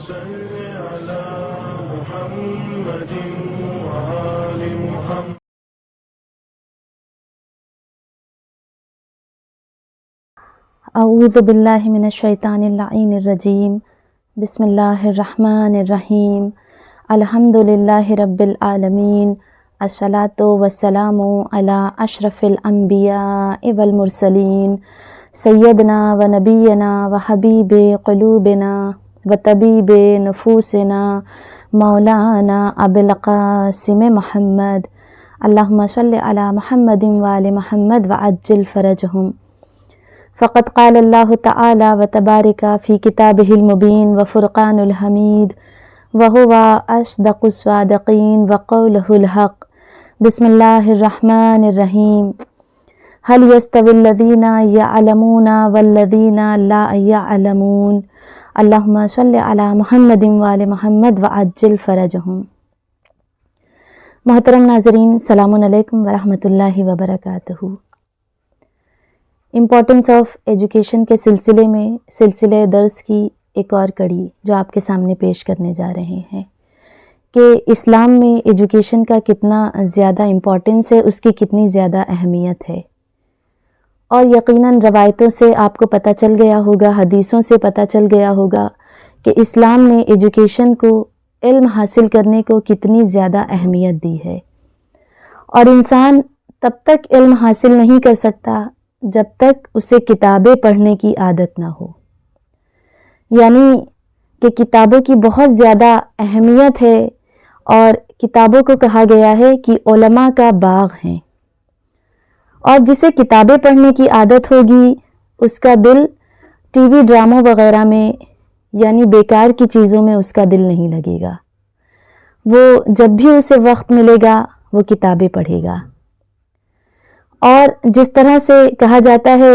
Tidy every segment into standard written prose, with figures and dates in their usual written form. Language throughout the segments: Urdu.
صل على محمد وآل محمد. اعوذ باللہ من الشیطان اللعین الرجیم. بسم اللہ الرحمن الرحیم. الحمد للہ رب العالمین. الصلاۃ والسلام علی اشرف الانبیاء والمرسلین سیدنا و نبینا و حبیب قلوبنا و طبیب نفوسنا مولانا ابو القاسم محمد. اللہم صل علی محمد وآل محمد وعجل فرجہم. فقد قال اللہ تعالی و تبارک فی کتابہ المبین و فرقان الحمید وہو اصدق الصادقین وقولہ الحق. بسم اللہ الرحمن الرحیم. هل يستوي الذین یعلمون والذین لا یعلمون. اللہم صل علی محمد وآل محمد وعجل فرجہم. محترم ناظرین، السلام علیکم ورحمۃ اللہ وبرکاتہ. امپورٹنس آف ایجوکیشن کے سلسلے میں سلسلہ درس کی ایک اور کڑی جو آپ کے سامنے پیش کرنے جا رہے ہیں کہ اسلام میں ایجوکیشن کا کتنا زیادہ امپورٹنس ہے، اس کی کتنی زیادہ اہمیت ہے. اور یقیناً روایتوں سے آپ کو پتہ چل گیا ہوگا، حدیثوں سے پتہ چل گیا ہوگا کہ اسلام نے ایجوکیشن کو، علم حاصل کرنے کو کتنی زیادہ اہمیت دی ہے. اور انسان تب تک علم حاصل نہیں کر سکتا جب تک اسے کتابیں پڑھنے کی عادت نہ ہو. یعنی کہ کتابوں کی بہت زیادہ اہمیت ہے، اور کتابوں کو کہا گیا ہے کہ علماء کا باغ ہیں. اور جسے کتابیں پڑھنے کی عادت ہوگی اس کا دل ٹی وی ڈراموں وغیرہ میں، یعنی بیکار کی چیزوں میں اس کا دل نہیں لگے گا. وہ جب بھی اسے وقت ملے گا وہ کتابیں پڑھے گا. اور جس طرح سے کہا جاتا ہے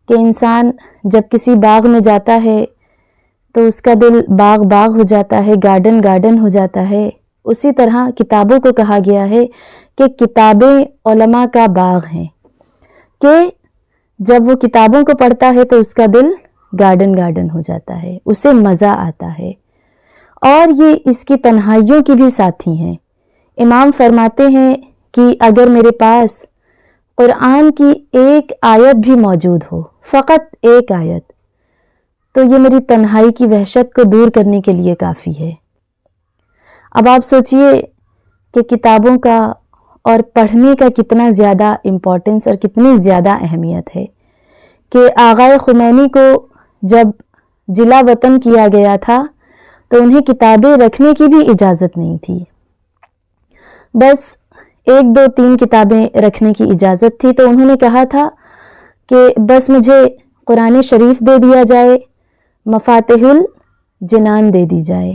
کہ انسان جب کسی باغ میں جاتا ہے تو اس کا دل باغ باغ ہو جاتا ہے، گارڈن گارڈن ہو جاتا ہے، اسی طرح کتابوں کو کہا گیا ہے کہ کتابیں علماء کا باغ ہیں، کہ جب وہ کتابوں کو پڑھتا ہے تو اس کا دل گارڈن گارڈن ہو جاتا ہے، اسے مزہ آتا ہے. اور یہ اس کی تنہائیوں کی بھی ساتھی ہیں. امام فرماتے ہیں کہ اگر میرے پاس قرآن کی ایک آیت بھی موجود ہو، فقط ایک آیت، تو یہ میری تنہائی کی وحشت کو دور کرنے کے لیے کافی ہے. اب آپ سوچئے کہ کتابوں کا اور پڑھنے کا کتنا زیادہ امپورٹنس اور کتنی زیادہ اہمیت ہے کہ آغا خمینی کو جب جلا وطن کیا گیا تھا تو انہیں کتابیں رکھنے کی بھی اجازت نہیں تھی. بس 1 2 3 کتابیں رکھنے کی اجازت تھی، تو انہوں نے کہا تھا کہ بس مجھے قرآن شریف دے دیا جائے، مفاتیح الجنان دے دی جائے،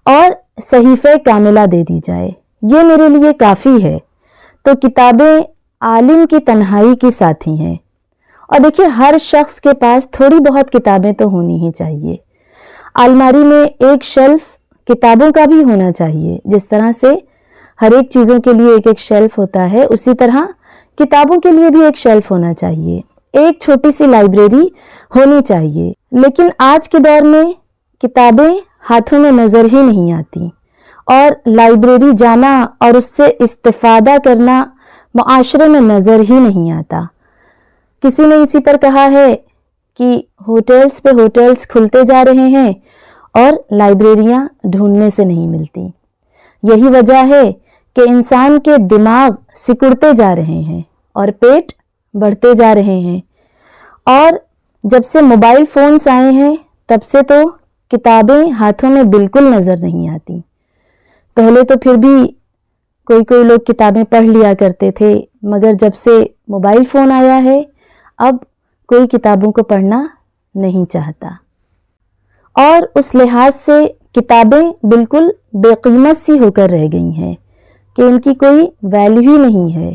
اور صحیفہ کاملہ دے دی جائے، یہ میرے لیے کافی ہے. تو کتابیں عالم کی تنہائی کی ساتھی ہیں. اور دیکھیے، ہر شخص کے پاس تھوڑی بہت کتابیں تو ہونی ہی چاہیے. الماری میں ایک شیلف کتابوں کا بھی ہونا چاہیے. جس طرح سے ہر ایک چیزوں کے لیے ایک شیلف ہوتا ہے، اسی طرح کتابوں کے لیے بھی ایک شیلف ہونا چاہیے، ایک چھوٹی سی لائبریری ہونی چاہیے. لیکن آج کے دور میں کتابیں ہاتھوں میں نظر ہی نہیں آتی، اور لائبریری جانا اور اس سے استفادہ کرنا معاشرے میں نظر ہی نہیں آتا. کسی نے اسی پر کہا ہے کہ ہوٹلز پہ ہوٹلز کھلتے جا رہے ہیں اور لائبریریاں ڈھونڈنے سے نہیں ملتی. یہی وجہ ہے کہ انسان کے دماغ سکڑتے جا رہے ہیں اور پیٹ بڑھتے جا رہے ہیں. اور جب سے موبائل فونز آئے ہیں تب سے تو کتابیں ہاتھوں میں بالکل نظر نہیں آتی. پہلے تو پھر بھی کوئی لوگ کتابیں پڑھ لیا کرتے تھے، مگر جب سے موبائل فون آیا ہے اب کوئی کتابوں کو پڑھنا نہیں چاہتا. اور اس لحاظ سے کتابیں بالکل بے قیمت سی ہو کر رہ گئی ہیں کہ ان کی کوئی ویلیو ہی نہیں ہے.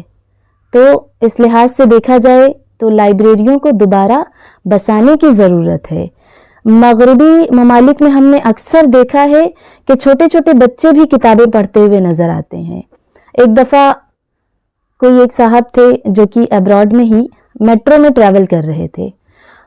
تو اس لحاظ سے دیکھا جائے تو لائبریریوں کو دوبارہ بسانے کی ضرورت ہے. مغربی ممالک میں ہم نے اکثر دیکھا ہے کہ چھوٹے چھوٹے بچے بھی کتابیں پڑھتے ہوئے نظر آتے ہیں. ایک دفعہ کوئی ایک صاحب تھے جو کہ ابراڈ میں ہی میٹرو میں ٹریول کر رہے تھے،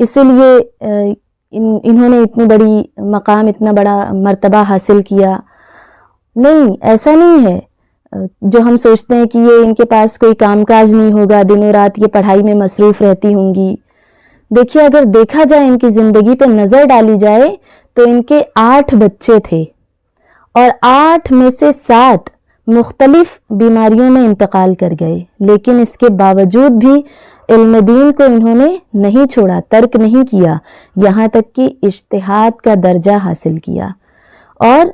اسی لیے انہوں نے اتنی بڑی مقام، اتنا بڑا مرتبہ حاصل کیا. نہیں، ایسا نہیں ہے جو ہم سوچتے ہیں کہ یہ ان کے پاس کوئی کام کاج نہیں ہوگا، دنوں رات یہ پڑھائی میں مصروف رہتی ہوں گی. دیکھیے، اگر دیکھا جائے ان کی زندگی پہ نظر ڈالی جائے تو ان کے 8 بچے تھے اور 8 میں سے 7 مختلف بیماریوں میں انتقال کر گئے، لیکن اس کے باوجود بھی علم دین کو انہوں نے نہیں چھوڑا، ترک نہیں کیا، یہاں تک کہ اجتہاد کا درجہ حاصل کیا. اور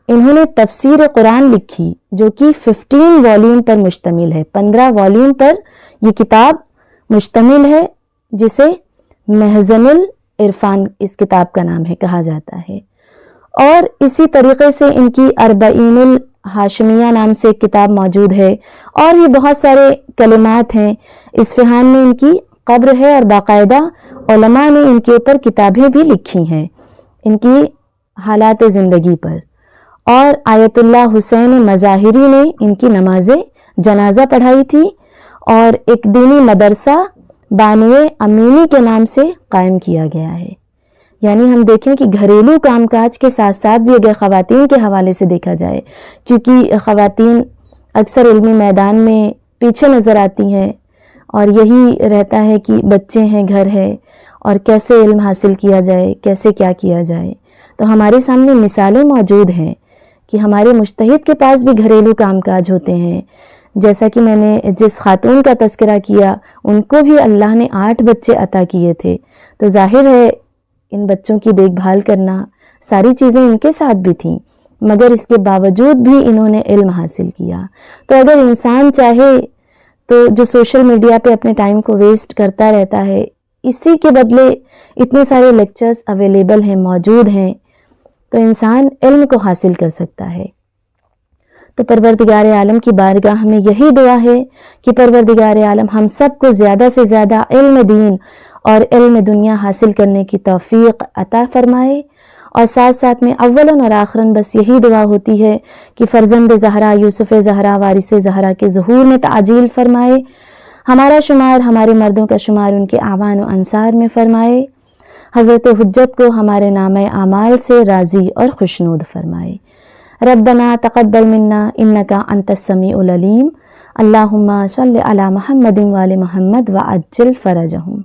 انہوں نے تفسیر قرآن لکھی جو کہ 15 والیوم پر مشتمل ہے، 15 والیوم پر یہ کتاب مشتمل ہے، جسے محزن العرفان اس کتاب کا نام ہے، کہا جاتا ہے. اور اسی طریقے سے ان کی 40 الہاشمیہ نام سے ایک کتاب موجود ہے، اور بھی بہت سارے کلمات ہیں. اصفہان میں ان کی قبر ہے اور باقاعدہ علماء نے ان کے اوپر کتابیں بھی لکھی ہیں ان کی حالات زندگی پر. اور آیت اللہ حسین مظاہری نے ان کی نماز جنازہ پڑھائی تھی، اور ایک دینی مدرسہ بانوے امینی کے نام سے قائم کیا گیا ہے. یعنی ہم دیکھیں کہ گھریلو کام کاج کے ساتھ ساتھ بھی اگر خواتین کے حوالے سے دیکھا جائے، کیونکہ خواتین اکثر علمی میدان میں پیچھے نظر آتی ہیں، اور یہی رہتا ہے کہ بچے ہیں، گھر ہے، اور کیسے علم حاصل کیا جائے، کیسے کیا کیا جائے. تو ہمارے سامنے مثالیں موجود ہیں کہ ہمارے مجتہد کے پاس بھی گھریلو کام کاج ہوتے ہیں. جیسا کہ میں نے جس خاتون کا تذکرہ کیا، ان کو بھی اللہ نے 8 بچے عطا کیے تھے. تو ظاہر ہے ان بچوں کی دیکھ بھال کرنا، ساری چیزیں ان کے ساتھ بھی تھیں، مگر اس کے باوجود بھی انہوں نے علم حاصل کیا. تو اگر انسان چاہے تو جو سوشل میڈیا پہ اپنے ٹائم کو ویسٹ کرتا رہتا ہے، اسی کے بدلے اتنے سارے لیکچرز اویلیبل ہیں، موجود ہیں، تو انسان علم کو حاصل کر سکتا ہے. تو پروردگار عالم کی بارگاہ میں یہی دعا ہے کہ پروردگار عالم ہم سب کو زیادہ سے زیادہ علم دین اور علم دنیا حاصل کرنے کی توفیق عطا فرمائے. اور ساتھ ساتھ میں اولاً اور آخراً بس یہی دعا ہوتی ہے کہ فرزند زہرا یوسف زہرا وارث زہرا کے ظہور میں تعجیل فرمائے، ہمارا شمار، ہمارے مردوں کا شمار ان کے اعوان و انصار میں فرمائے، حضرت حجت کو ہمارے نامہ اعمال سے راضی اور خوشنود فرمائے. ربنا تقبل منا انکا انت السمیع العلیم. اللہم صلی علی محمد وآل محمد وعجل فرجہم.